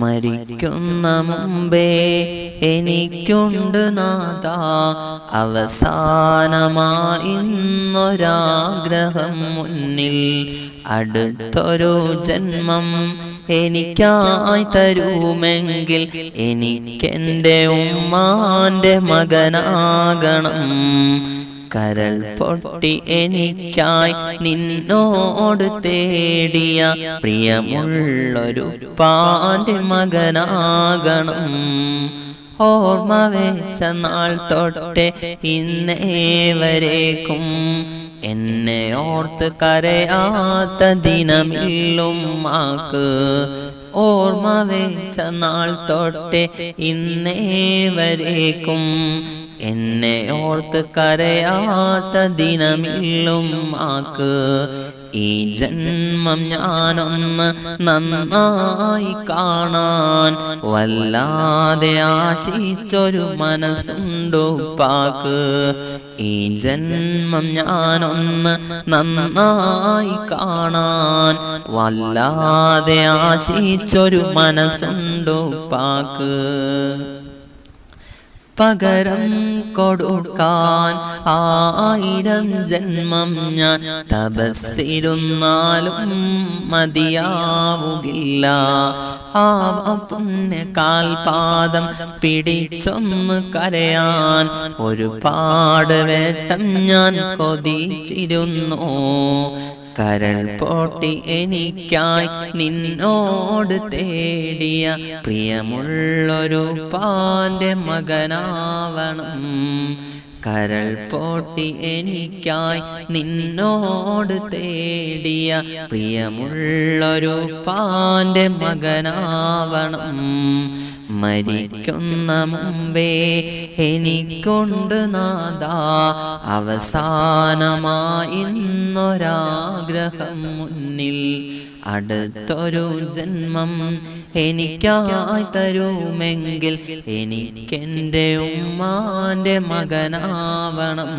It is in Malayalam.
മരിക്കുന്ന മുമ്പേ എനിക്കുണ്ട് നാഥാ അവസാനമായി ഇന്നൊരാഗ്രഹം മുന്നിൽ. അടുത്തൊരു ജന്മം എനിക്കായി തരുമെങ്കിൽ എനിക്കെൻ്റെ ഉമ്മാൻ്റെ മകനാകണം. കരൾ പൊട്ടി എനിക്കായി നിന്നോട് തേടിയ പ്രിയമുള്ളൊരു പാൻ്റെ മകനാകണം. ഓർമ്മ വെച്ച നാൾ തൊട്ടേ ഇന്നേ വരേക്കും എന്നെ ഓർത്ത് കരയാത്ത ദിനമില്ലുമ്മാക്ക്. ഓർമ്മ വെച്ച നാൾ തൊട്ടേ ഇന്നേ വരേക്കും എന്നെ ഓർത്ത് കരയാത്ത ദിനമില്ലുമ്മാക്ക്. ഈ ജന്മം ഞാനൊന്ന് നന്നായി കാണാൻ വല്ലാതെ ആശിച്ചൊരു മനസ്സുണ്ടുപ്പാക്ക്. ഈ ജന്മം ഞാനൊന്ന് നന്നായി കാണാൻ വല്ലാതെ ആശിച്ചൊരു മനസ്സുണ്ടുപ്പാക്ക്. പകരം കൊടുക്കാൻ 1000 ജന്മം ഞാൻ തപസ്സിരുന്നാലും മതിയാവുകില്ല. ആ പുണ്യ കാൽപാദം പിടിച്ചൊന്ന് കരയാൻ ഒരുപാട് വേട്ടം ഞാൻ കൊതിച്ചിരുന്നു. കരൾ പൊട്ടി എനിക്കായി നിന്നോട് തേടിയ പ്രിയമുള്ളൊരു പാൻ്റെ മകനാവണം. കരൾ പൊട്ടി എനിക്കായി നിന്നോട് തേടിയ പ്രിയമുള്ളൊരു പാൻ്റെ മകനാവണം. മരിക്കുന്ന മുമ്പേ എനിക്കുണ്ട് നാഥാ അവസാനമായി ഇന്നൊരാഗ്രഹം മുന്നിൽ. അടുത്തൊരു ജന്മം എനിക്കായി തരുമെങ്കിൽ എനിക്കെൻ്റെ ഉമ്മാൻ്റെ മകനാവണം.